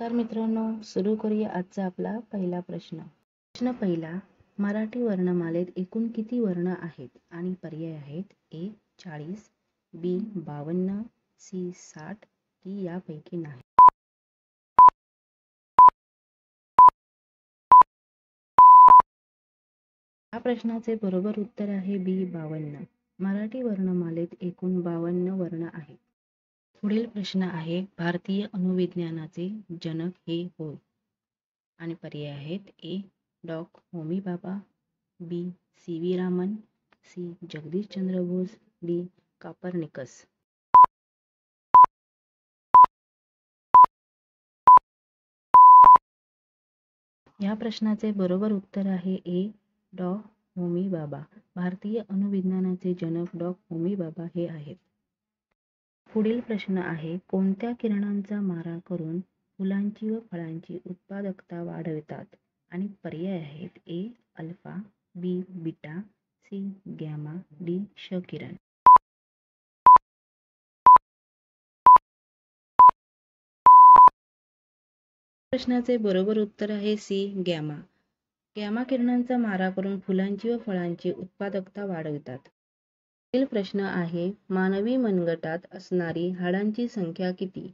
तर मित्रांनो, सुरू करूया आजचा आपला पहिला प्रश्न. प्रश्न पहिला, मराठी वर्णमालेत एकूण किती वर्ण आहेत? आणि पर्याय आहेत: ए 40, बी 52, सी 60, डी यापैकी नाही. या प्रश्नाचे बरोबर उत्तर आहे बी 52. मराठी वर्णमालेत एकूण 52 वर्ण आहेत. पुढील प्रश्न आहे, भारतीय अणुविज्ञानाचे जनक हे होय? आणि पर्याय आहेत: ए डॉ. Homi Bhabha, B C V Raman, C Jagdish Chandra Bose, D Copernicus. या प्रश्नाचे बरोबर उत्तर आहे ए डॉ. होमी भाभा. भारतीय अणुविज्ञानाचे जनक डॉ. होमी भाभा हे आहेत. पुढील प्रश्न आहे, कोणत्या किरणांचा मारा करून फुलांची व फळांची उत्पादकता वाढवितात? आणि पर्याय आहेत: ए अल्फा, बी बीटा, सी गॅमा, डी क्ष किरण. प्रश्नाचे बरोबर उत्तर आहे सी गॅमा. गॅमा किरणांचा मारा करून फुलांची व फळांची उत्पादकता वाढवितात. पुढील प्रश्न आहे, मानवी मनगटात असणारी हाडांची संख्या किती?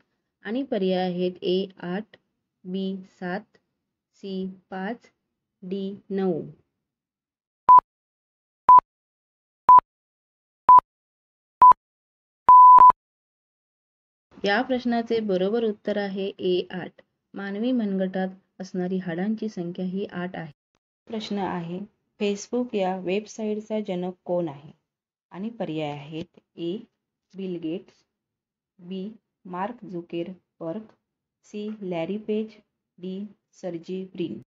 आणि पर्याय आहेत: ए 8, बी 7, सी 5, डी 9. या प्रश्नाचे बरोबर उत्तर आहे ए 8. मानवी मनगटात असणारी हाडांची संख्या ही 8 आहे. प्रश्न आहे, फेसबुक या वेबसाईटचा जनक कोण आहे? आणि पर्याय आहेत: A Bill Gates, B Mark Zuckerberg, C Larry Page, D Sergey Brin.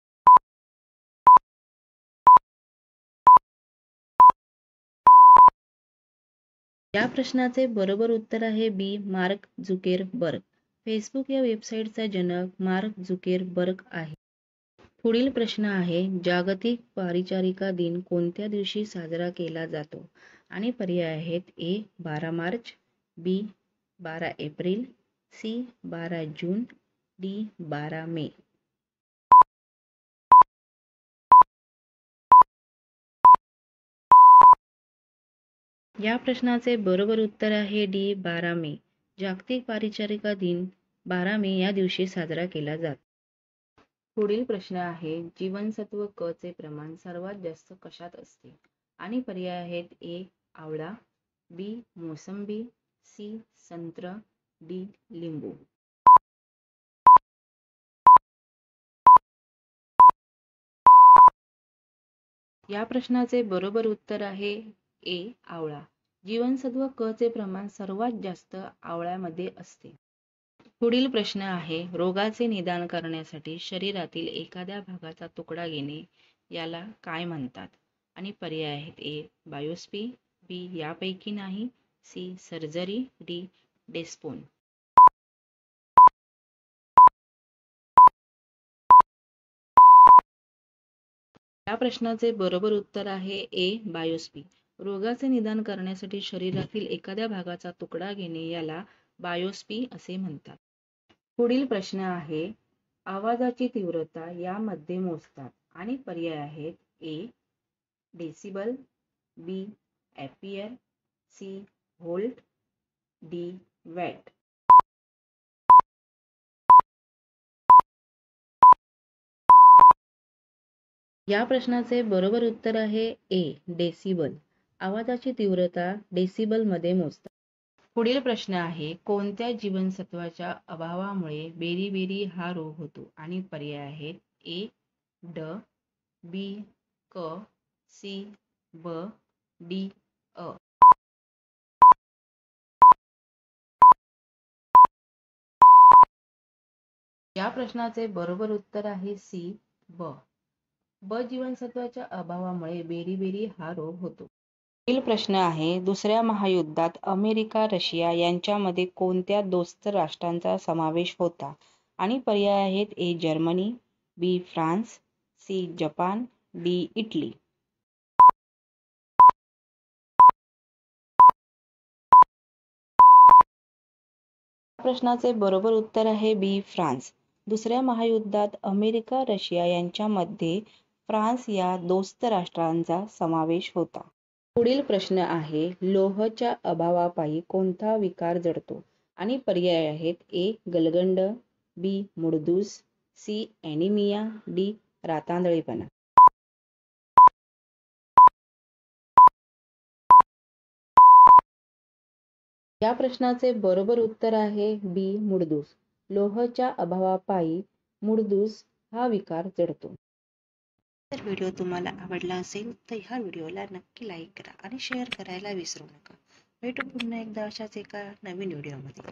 या प्रश्नाचे बरोबर उत्तर आहे बी मार्क झुकेरबर्ग. फेसबुक या वेबसाईटचा जनक मार्क झुकेरबर्ग आहे. पुढील प्रश्न आहे, जागतिक परिचारिका दिन कोणत्या दिवशी साजरा केला जातो? आणि पर्याय आहेत: ए 12 मार्च, बी 12 एप्रिल, सी 12 जून, डी 12 मे. या प्रश्नाचे बरोबर उत्तर आहे डी 12 मे. जागतिक परिचारिका दिन 12 मे या दिवशी साजरा केला जातो. पुढील प्रश्न आहे, जीवनसत्व क चे प्रमाण सर्वात जास्त कशात असते? आणि पर्याय आहेत: ए आवळा, बी मोसंबी, सी संत्र, डी लिंबू. या प्रश्नाचे बरोबर उत्तर आहे ए आवळा. जीवनसत्व क चे प्रमाण सर्वात जास्त आवळ्यामध्ये असते. पुढील प्रश्न आहे, रोगाचे निदान करण्यासाठी शरीरातील एखाद्या भागाचा तुकडा घेणे याला काय म्हणतात? आणि पर्याय आहेत: ए बायोप्सी, बी यापैकी नाही, सी सर्जरी, डी डेस्पोन. या प्रश्नाचे बरोबर उत्तर आहे ए बायोप्सी. रोगाचे निदान करण्यासाठी शरीरातील एखाद्या भागाचा तुकडा घेणे याला बायोप्सी असे म्हणतात. पुढील प्रश्न आहे, आवाजाची तीव्रता यामध्ये मोजतात. आणि पर्याय आहेत: A decibel, B ampere, C volt, D watt. या प्रश्नाचे बरोबर उत्तर आहे ए डेसिबल. आवाजाची तीव्रता डेसिबल मध्ये मोजतात. पुढील प्रश्न आहे, कोणत्या जीवनसत्वाच्या अभावामुळे बेरीबेरी हा रोग होतो? आणि पर्याय आहेत: ए ड, बी क, सी ब, डी अ. या प्रश्नाचे बरोबर उत्तर आहे सी ब. ब जीवनसत्वाच्या अभावामुळे बेरीबेरी हा रोग होतो. पुढील प्रश्न आहे, दुसऱ्या महायुद्धात अमेरिका रशिया यांच्यामध्ये कोणत्या दोस्त राष्ट्रांचा समावेश होता? आणि पर्याय आहेत: A Germany, B France, C Japan, D Italy. प्रश्नाचे बरोबर उत्तर आहे बी फ्रान्स. दुसऱ्या महायुद्धात अमेरिका रशिया यांच्यामध्ये फ्रान्स या दोस्त राष्ट्रांचा समावेश होता. पुढील प्रश्न आहे, लोहच्या अभावापायी कोणता विकार जडतो? आणि पर्याय आहेत ए. गलगंड, बी. मुडदूस, सी. Anaemia, D. रातांधळेपणा. या प्रश्नाचे बरोबर उत्तर आहे बी. मुडदूस. लोहच्या अभावापायी मुडदूस हा विकार जडतो. जर व्हिडिओ तुम्हाला आवडला असेल तर ह्या व्हिडिओला नक्की लाईक करा आणि शेअर करायला विसरू नका. भेटू पुन्हा एकदा अशाच एका नवीन व्हिडिओमध्ये.